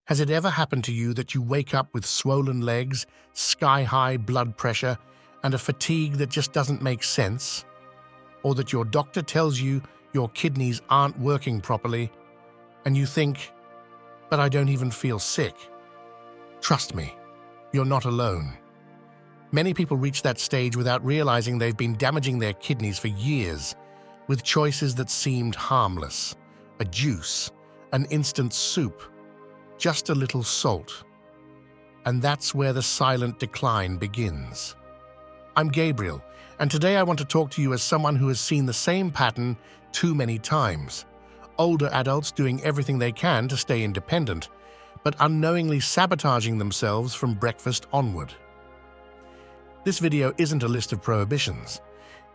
Has it ever happened to you that you wake up with swollen legs, sky-high blood pressure, and a fatigue that just doesn't make sense? Or that your doctor tells you your kidneys aren't working properly, and you think, "But I don't even feel sick"? Trust me, you're not alone. Many people reach that stage without realizing they've been damaging their kidneys for years, with choices that seemed harmless: a juice, an instant soup, just a little salt. And that's where the silent decline begins. I'm Gabriel, and today I want to talk to you as someone who has seen the same pattern too many times. Older adults doing everything they can to stay independent, but unknowingly sabotaging themselves from breakfast onward. This video isn't a list of prohibitions.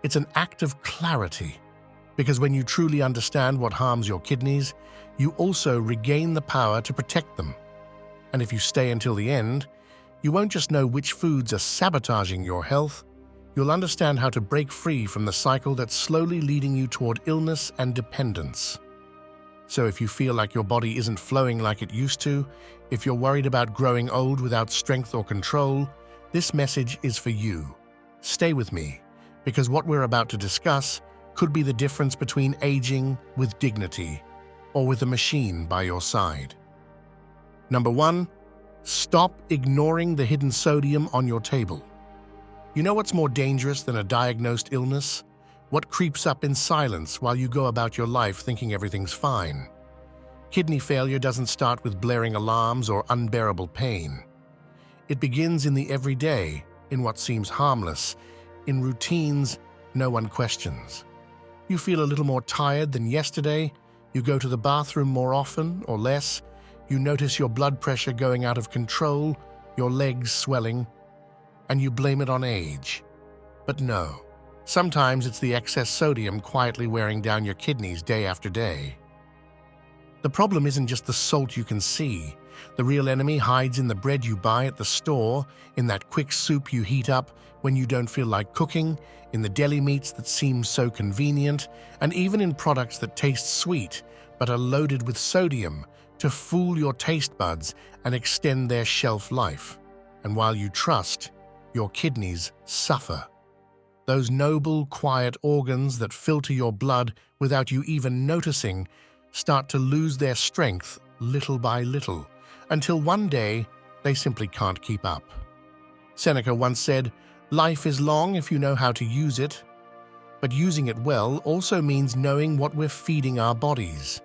It's an act of clarity, because when you truly understand what harms your kidneys, you also regain the power to protect them. And if you stay until the end, you won't just know which foods are sabotaging your health, you'll understand how to break free from the cycle that's slowly leading you toward illness and dependence. So if you feel like your body isn't flowing like it used to, if you're worried about growing old without strength or control, this message is for you. Stay with me, because what we're about to discuss could be the difference between aging with dignity or with a machine by your side. Number 1, stop ignoring the hidden sodium on your table. You know what's more dangerous than a diagnosed illness? What creeps up in silence while you go about your life thinking everything's fine? Kidney failure doesn't start with blaring alarms or unbearable pain. It begins in the everyday, in what seems harmless, in routines no one questions. You feel a little more tired than yesterday, you go to the bathroom more often or less, you notice your blood pressure going out of control, your legs swelling, and you blame it on age. But no, sometimes it's the excess sodium quietly wearing down your kidneys day after day. The problem isn't just the salt you can see. The real enemy hides in the bread you buy at the store, in that quick soup you heat up when you don't feel like cooking, in the deli meats that seem so convenient, and even in products that taste sweet but are loaded with sodium to fool your taste buds and extend their shelf life. And while you trust, your kidneys suffer. Those noble, quiet organs that filter your blood without you even noticing start to lose their strength little by little, until one day they simply can't keep up. Seneca once said, "Life is long if you know how to use it." But using it well also means knowing what we're feeding our bodies.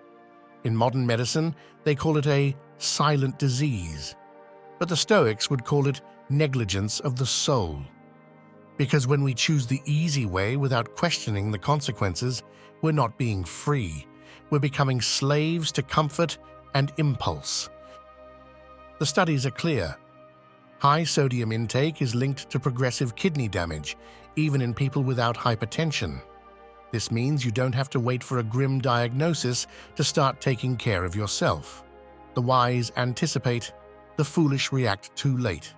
In modern medicine, they call it a silent disease, but the Stoics would call it negligence of the soul. Because when we choose the easy way without questioning the consequences, we're not being free. We're becoming slaves to comfort and impulse. The studies are clear. High sodium intake is linked to progressive kidney damage, even in people without hypertension. This means you don't have to wait for a grim diagnosis to start taking care of yourself. The wise anticipate, the foolish react too late.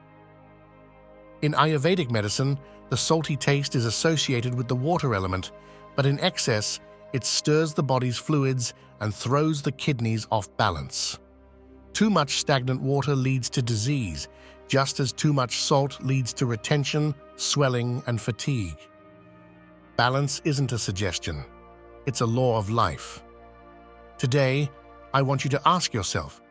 In Ayurvedic medicine, the salty taste is associated with the water element, but in excess, it stirs the body's fluids and throws the kidneys off balance. Too much stagnant water leads to disease, just as too much salt leads to retention, swelling, and fatigue. Balance isn't a suggestion, it's a law of life. Today, I want you to ask yourself,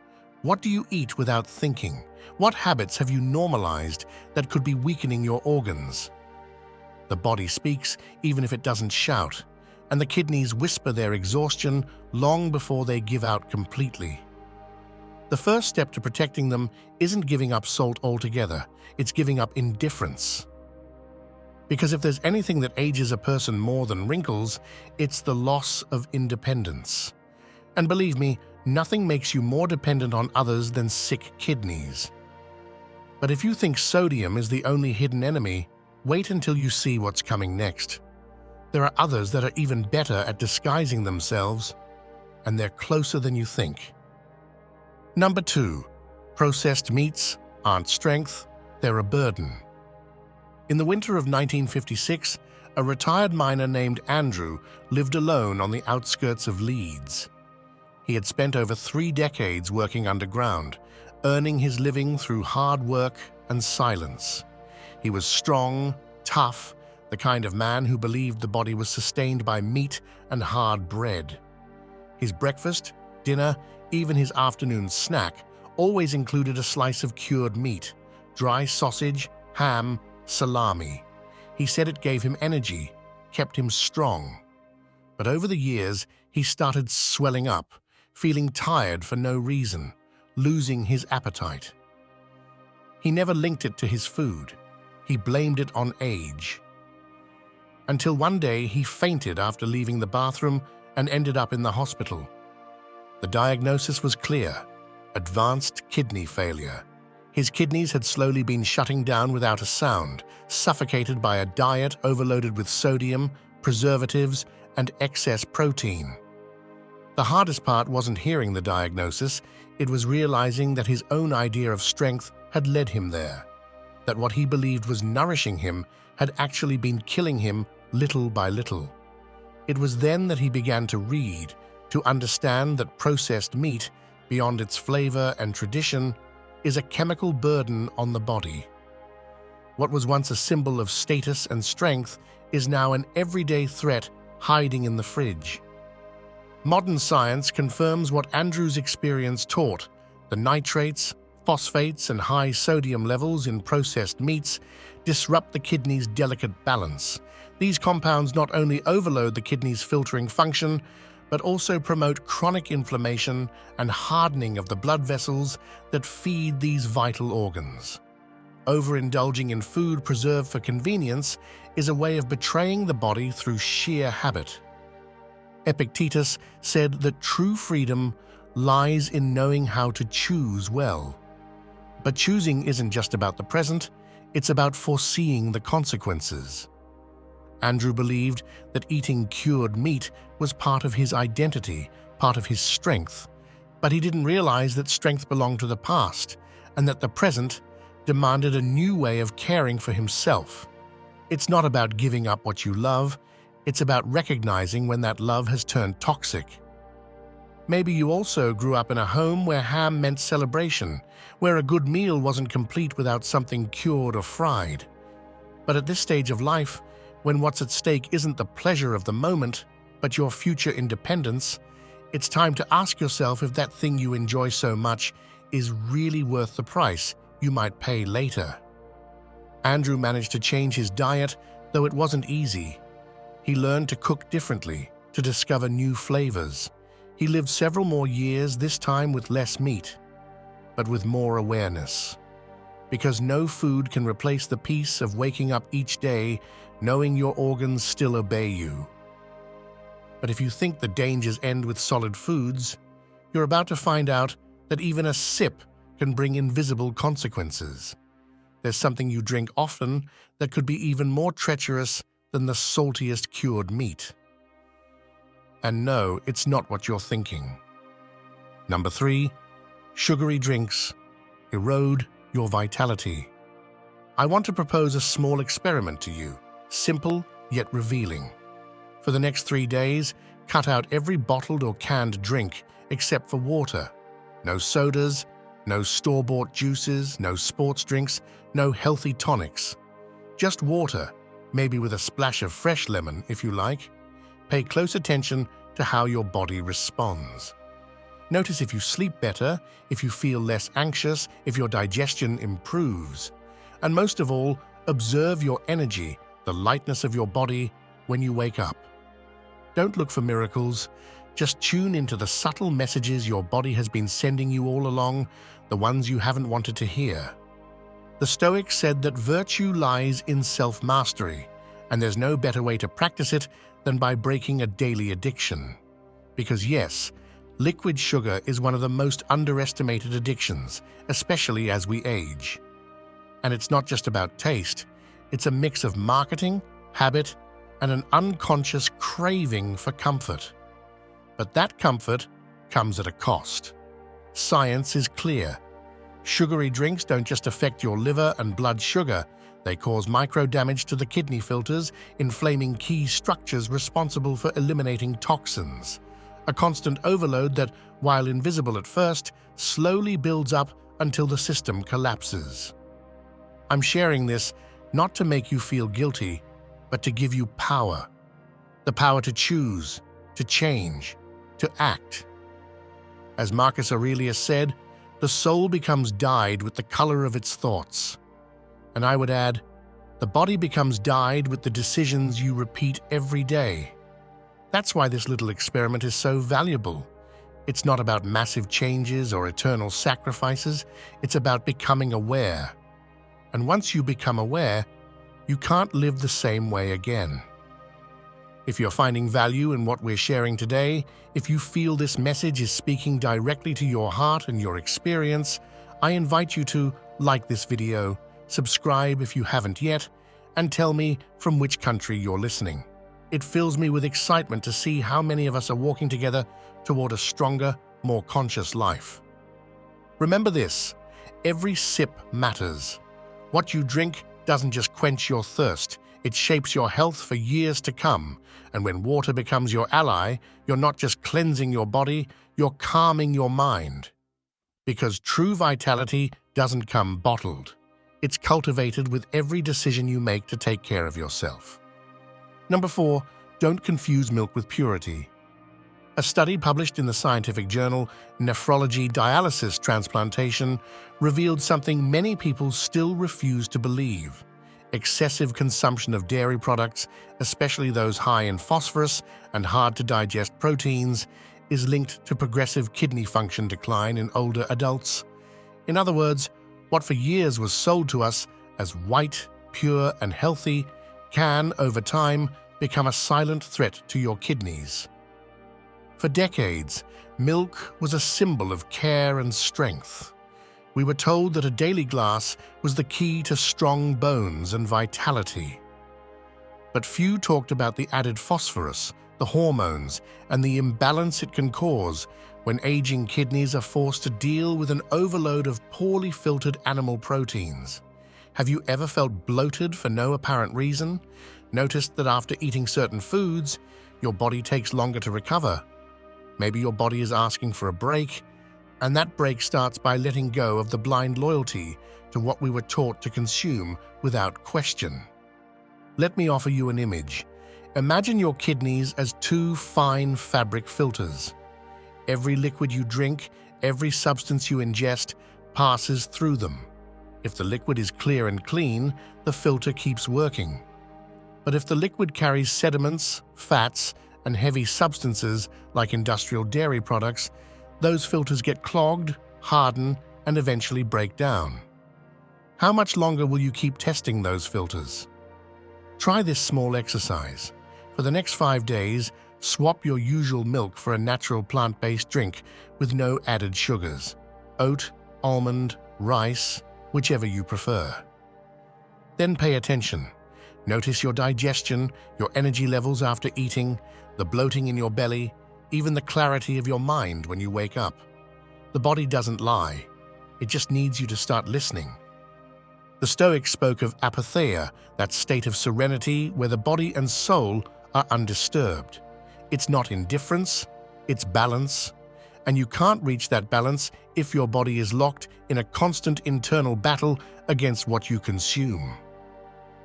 what do you eat without thinking? What habits have you normalized that could be weakening your organs? The body speaks even if it doesn't shout, and the kidneys whisper their exhaustion long before they give out completely. The first step to protecting them isn't giving up salt altogether, it's giving up indifference. Because if there's anything that ages a person more than wrinkles, it's the loss of independence. And believe me, nothing makes you more dependent on others than sick kidneys. But if you think sodium is the only hidden enemy, wait until you see what's coming next. There are others that are even better at disguising themselves, and they're closer than you think. Number 2, processed meats aren't strength, they're a burden. In the winter of 1956, a retired miner named Andrew lived alone on the outskirts of Leeds. He had spent over 3 decades working underground, earning his living through hard work and silence. He was strong, tough, the kind of man who believed the body was sustained by meat and hard bread. His breakfast, dinner, even his afternoon snack always included a slice of cured meat, dry sausage, ham, salami. He said it gave him energy, kept him strong. But over the years, he started swelling up, feeling tired for no reason, losing his appetite. He never linked it to his food. He blamed it on age. Until one day he fainted after leaving the bathroom and ended up in the hospital. The diagnosis was clear: advanced kidney failure. His kidneys had slowly been shutting down without a sound, suffocated by a diet overloaded with sodium, preservatives, and excess protein. The hardest part wasn't hearing the diagnosis, it was realizing that his own idea of strength had led him there, that what he believed was nourishing him had actually been killing him little by little. It was then that he began to read, to understand that processed meat, beyond its flavor and tradition, is a chemical burden on the body. What was once a symbol of status and strength is now an everyday threat hiding in the fridge. Modern science confirms what Andrew's experience taught: the nitrates, phosphates, and high sodium levels in processed meats disrupt the kidney's delicate balance. These compounds not only overload the kidney's filtering function, but also promote chronic inflammation and hardening of the blood vessels that feed these vital organs. Overindulging in food preserved for convenience is a way of betraying the body through sheer habit. Epictetus said that true freedom lies in knowing how to choose well. But choosing isn't just about the present, it's about foreseeing the consequences. Andrew believed that eating cured meat was part of his identity, part of his strength, but he didn't realize that strength belonged to the past and that the present demanded a new way of caring for himself. It's not about giving up what you love, it's about recognizing when that love has turned toxic. Maybe you also grew up in a home where ham meant celebration, where a good meal wasn't complete without something cured or fried. But at this stage of life, when what's at stake isn't the pleasure of the moment, but your future independence, it's time to ask yourself if that thing you enjoy so much is really worth the price you might pay later. Andrew managed to change his diet, though it wasn't easy. He learned to cook differently, to discover new flavors. He lived several more years, this time with less meat, but with more awareness. Because no food can replace the peace of waking up each day knowing your organs still obey you. But if you think the dangers end with solid foods, you're about to find out that even a sip can bring invisible consequences. There's something you drink often that could be even more treacherous than the saltiest cured meat. And no, it's not what you're thinking. Number 3, sugary drinks erode your vitality. I want to propose a small experiment to you, simple yet revealing. For the next 3 days, cut out every bottled or canned drink except for water. No sodas, no store-bought juices, no sports drinks, no healthy tonics. Just water, maybe with a splash of fresh lemon if you like. Pay close attention to how your body responds. Notice if you sleep better, if you feel less anxious, if your digestion improves. And most of all, observe your energy, the lightness of your body when you wake up. Don't look for miracles, just tune into the subtle messages your body has been sending you all along, the ones you haven't wanted to hear. The Stoics said that virtue lies in self-mastery, and there's no better way to practice it than by breaking a daily addiction. Because yes, liquid sugar is one of the most underestimated addictions, especially as we age. And it's not just about taste, it's a mix of marketing, habit, and an unconscious craving for comfort. But that comfort comes at a cost. Science is clear. Sugary drinks don't just affect your liver and blood sugar, they cause micro-damage to the kidney filters, inflaming key structures responsible for eliminating toxins. A constant overload that, while invisible at first, slowly builds up until the system collapses. I'm sharing this not to make you feel guilty, but to give you power. The power to choose, to change, to act. As Marcus Aurelius said, the soul becomes dyed with the color of its thoughts. And I would add, the body becomes dyed with the decisions you repeat every day. That's why this little experiment is so valuable. It's not about massive changes or eternal sacrifices. It's about becoming aware. And once you become aware, you can't live the same way again. If you're finding value in what we're sharing today, if you feel this message is speaking directly to your heart and your experience, I invite you to like this video, subscribe if you haven't yet, and tell me from which country you're listening. It fills me with excitement to see how many of us are walking together toward a stronger, more conscious life. Remember this, every sip matters. What you drink doesn't just quench your thirst, it shapes your health for years to come. And when water becomes your ally, you're not just cleansing your body, you're calming your mind. Because true vitality doesn't come bottled. It's cultivated with every decision you make to take care of yourself. Number 4, don't confuse milk with purity. A study published in the scientific journal Nephrology Dialysis Transplantation revealed something many people still refuse to believe. Excessive consumption of dairy products, especially those high in phosphorus and hard-to-digest proteins, is linked to progressive kidney function decline in older adults. In other words, what for years was sold to us as white, pure, and healthy can, over time, become a silent threat to your kidneys. For decades, milk was a symbol of care and strength. We were told that a daily glass was the key to strong bones and vitality. But few talked about the added phosphorus, the hormones, and the imbalance it can cause when aging kidneys are forced to deal with an overload of poorly filtered animal proteins. Have you ever felt bloated for no apparent reason? Noticed that after eating certain foods, your body takes longer to recover? Maybe your body is asking for a break, and that break starts by letting go of the blind loyalty to what we were taught to consume without question. Let me offer you an image. Imagine your kidneys as 2 fine fabric filters. Every liquid you drink, every substance you ingest, passes through them. If the liquid is clear and clean, the filter keeps working. But if the liquid carries sediments, fats, and heavy substances like industrial dairy products, those filters get clogged, harden, and eventually break down. How much longer will you keep testing those filters? Try this small exercise. For the next 5 days, swap your usual milk for a natural plant-based drink with no added sugars. Oat, almond, rice, whichever you prefer. Then pay attention. Notice your digestion, your energy levels after eating, the bloating in your belly, even the clarity of your mind when you wake up. The body doesn't lie. It just needs you to start listening. The Stoics spoke of apatheia, that state of serenity where the body and soul are undisturbed. It's not indifference, it's balance. And you can't reach that balance if your body is locked in a constant internal battle against what you consume.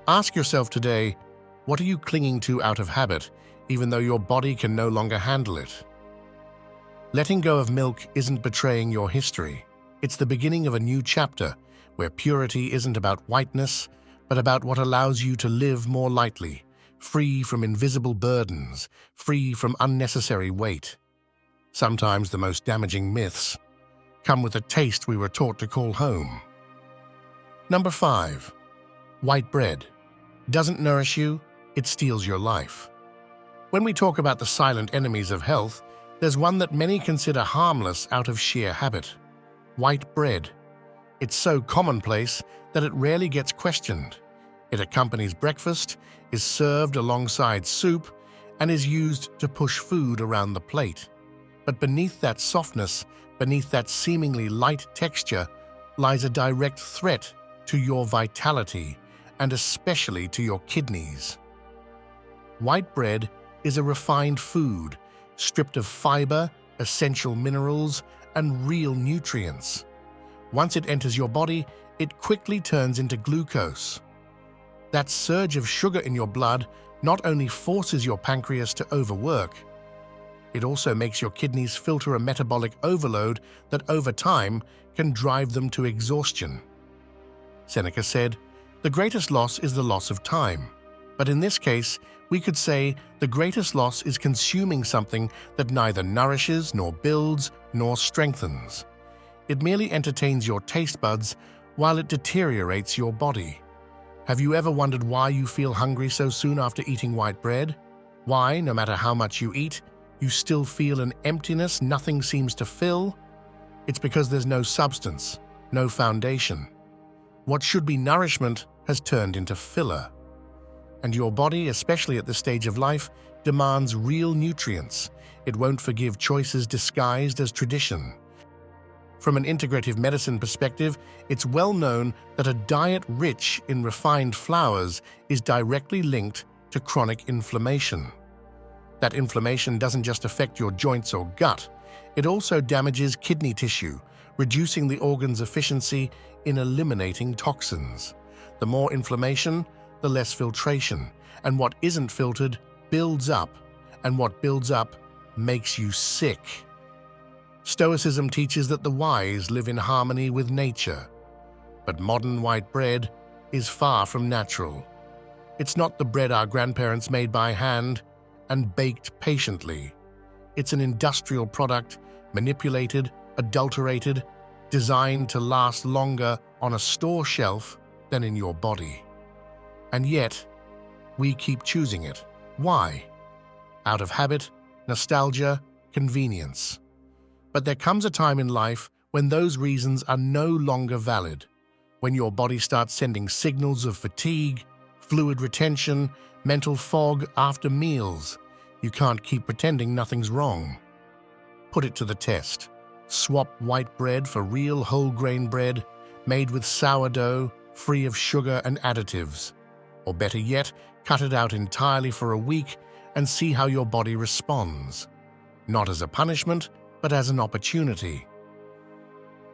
Ask yourself today, what are you clinging to out of habit, even though your body can no longer handle it? Letting go of milk isn't betraying your history. It's the beginning of a new chapter, where purity isn't about whiteness, but about what allows you to live more lightly, free from invisible burdens, free from unnecessary weight. Sometimes the most damaging myths come with a taste we were taught to call home. Number 5. White bread. Doesn't nourish you, it steals your life. When we talk about the silent enemies of health, there's one that many consider harmless out of sheer habit. White bread. It's so commonplace that it rarely gets questioned. It accompanies breakfast, is served alongside soup, and is used to push food around the plate. But beneath that softness, beneath that seemingly light texture, lies a direct threat to your vitality, and especially to your kidneys. White bread is a refined food, stripped of fiber, essential minerals, and real nutrients. Once it enters your body, it quickly turns into glucose. That surge of sugar in your blood not only forces your pancreas to overwork, it also makes your kidneys filter a metabolic overload that over time can drive them to exhaustion. Seneca said, "The greatest loss is the loss of time." But in this case, we could say the greatest loss is consuming something that neither nourishes nor builds nor strengthens. It merely entertains your taste buds while it deteriorates your body. Have you ever wondered why you feel hungry so soon after eating white bread? Why, no matter how much you eat, you still feel an emptiness nothing seems to fill? It's because there's no substance, no foundation. What should be nourishment has turned into filler. And your body, especially at this stage of life, demands real nutrients. It won't forgive choices disguised as tradition. From an integrative medicine perspective, it's well known that a diet rich in refined flours is directly linked to chronic inflammation. That inflammation doesn't just affect your joints or gut, it also damages kidney tissue, reducing the organ's efficiency in eliminating toxins. The more inflammation, the less filtration, and what isn't filtered builds up, and what builds up makes you sick. Stoicism teaches that the wise live in harmony with nature, but modern white bread is far from natural. It's not the bread our grandparents made by hand and baked patiently. It's an industrial product, manipulated, adulterated, designed to last longer on a store shelf than in your body. And yet, we keep choosing it. Why? Out of habit, nostalgia, convenience. But there comes a time in life when those reasons are no longer valid, when your body starts sending signals of fatigue, fluid retention, mental fog after meals. You can't keep pretending nothing's wrong. Put it to the test. Swap white bread for real whole grain bread, made with sourdough, free of sugar and additives. Or better yet, cut it out entirely for a week and see how your body responds. Not as a punishment, but as an opportunity.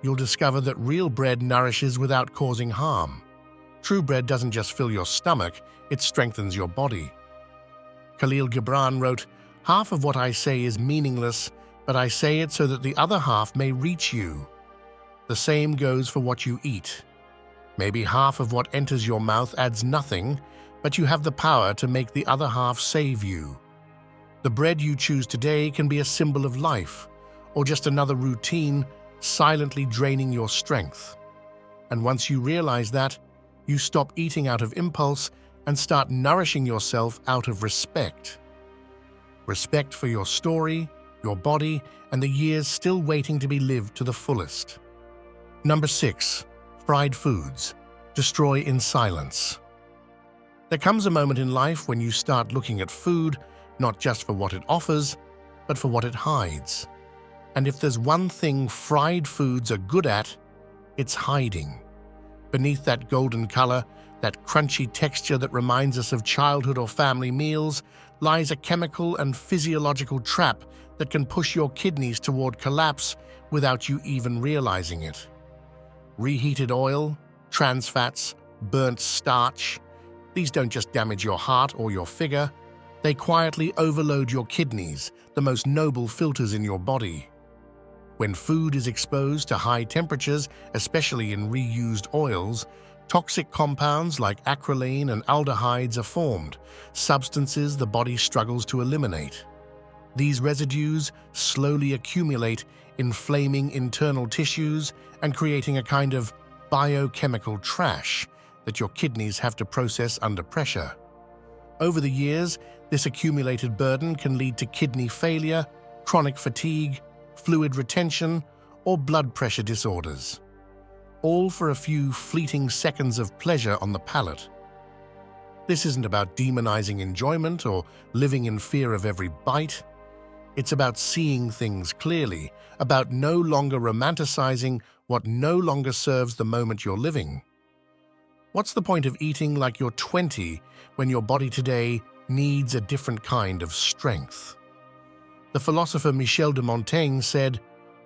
You'll discover that real bread nourishes without causing harm. True bread doesn't just fill your stomach, it strengthens your body. Khalil Gibran wrote, "Half of what I say is meaningless, but I say it so that the other half may reach you." The same goes for what you eat. Maybe half of what enters your mouth adds nothing, but you have the power to make the other half save you. The bread you choose today can be a symbol of life, or just another routine silently draining your strength. And once you realize that, you stop eating out of impulse and start nourishing yourself out of respect. Respect for your story, your body, and the years still waiting to be lived to the fullest. Number 6. Fried foods. Destroy in silence. There comes a moment in life when you start looking at food not just for what it offers, but for what it hides. And if there's one thing fried foods are good at, it's hiding. Beneath that golden color, that crunchy texture that reminds us of childhood or family meals, lies a chemical and physiological trap that can push your kidneys toward collapse without you even realizing it. Reheated oil, trans fats, burnt starch, these don't just damage your heart or your figure, they quietly overload your kidneys, the most noble filters in your body. When food is exposed to high temperatures, especially in reused oils, toxic compounds like acrolein and aldehydes are formed, substances the body struggles to eliminate. These residues slowly accumulate, inflaming internal tissues and creating a kind of biochemical trash that your kidneys have to process under pressure. Over the years, this accumulated burden can lead to kidney failure, chronic fatigue, fluid retention, or blood pressure disorders, all for a few fleeting seconds of pleasure on the palate. This isn't about demonizing enjoyment or living in fear of every bite. It's about seeing things clearly, about no longer romanticizing what no longer serves the moment you're living. What's the point of eating like you're 20 when your body today needs a different kind of strength? The philosopher Michel de Montaigne said,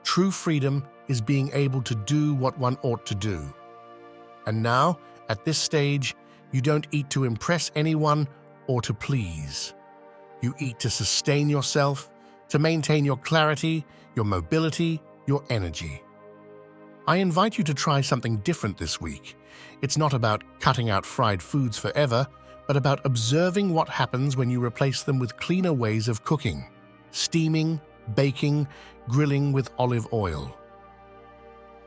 True freedom is being able to do what one ought to do. And now, at this stage, you don't eat to impress anyone or to please. You eat to sustain yourself, to maintain your clarity, your mobility, your energy. I invite you to try something different this week. It's not about cutting out fried foods forever, but about observing what happens when you replace them with cleaner ways of cooking: steaming, baking, grilling with olive oil.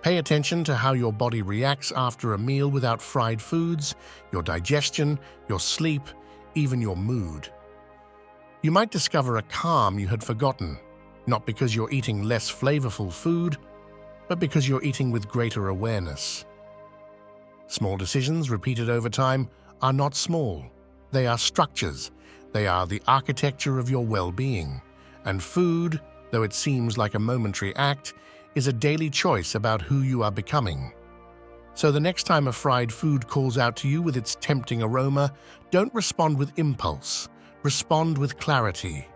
Pay attention to how your body reacts after a meal without fried foods, your digestion, your sleep, even your mood. You might discover a calm you had forgotten, not because you're eating less flavorful food, but because you're eating with greater awareness. Small decisions repeated over time are not small. They are structures. They are the architecture of your well-being. And food, though it seems like a momentary act, is a daily choice about who you are becoming. So the next time a fried food calls out to you with its tempting aroma, don't respond with impulse. Respond with clarity.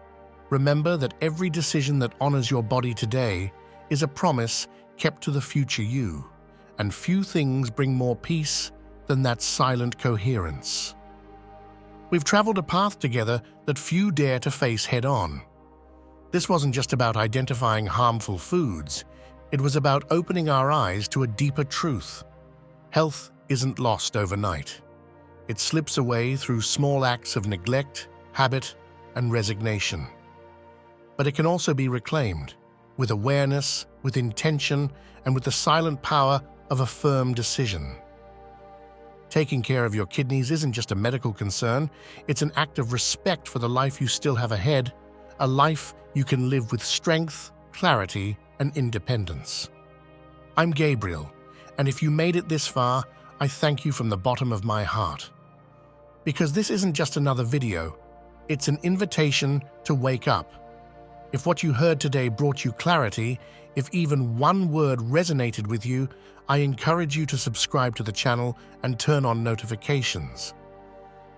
Remember that every decision that honors your body today is a promise kept to the future you, and few things bring more peace than that silent coherence. We've traveled a path together that few dare to face head-on. This wasn't just about identifying harmful foods. It was about opening our eyes to a deeper truth. Health isn't lost overnight. It slips away through small acts of neglect, habit, and resignation. But it can also be reclaimed, with awareness, with intention, and with the silent power of a firm decision. Taking care of your kidneys isn't just a medical concern, it's an act of respect for the life you still have ahead, a life you can live with strength, clarity, and independence. I'm Gabriel, and if you made it this far, I thank you from the bottom of my heart. Because this isn't just another video, it's an invitation to wake up. If what you heard today brought you clarity, if even one word resonated with you, I encourage you to subscribe to the channel and turn on notifications.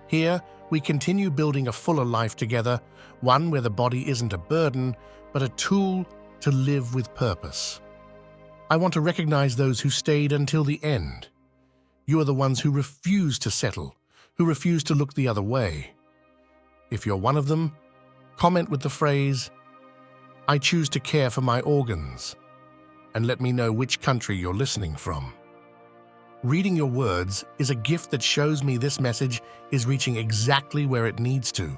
Here, we continue building a fuller life together, one where the body isn't a burden, but a tool to live with purpose. I want to recognize those who stayed until the end. You are the ones who refuse to settle, who refuse to look the other way. If you're one of them, comment with the phrase, "I choose to care for my organs," and let me know which country you're listening from. Reading your words is a gift that shows me this message is reaching exactly where it needs to.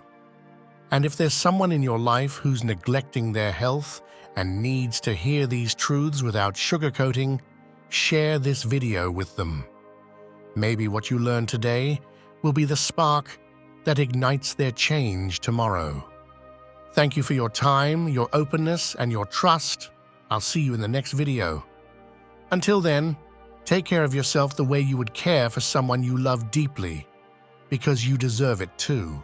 And if there's someone in your life who's neglecting their health and needs to hear these truths without sugarcoating, share this video with them. Maybe what you learned today will be the spark that ignites their change tomorrow. Thank you for your time, your openness, and your trust. I'll see you in the next video. Until then, take care of yourself the way you would care for someone you love deeply, because you deserve it too.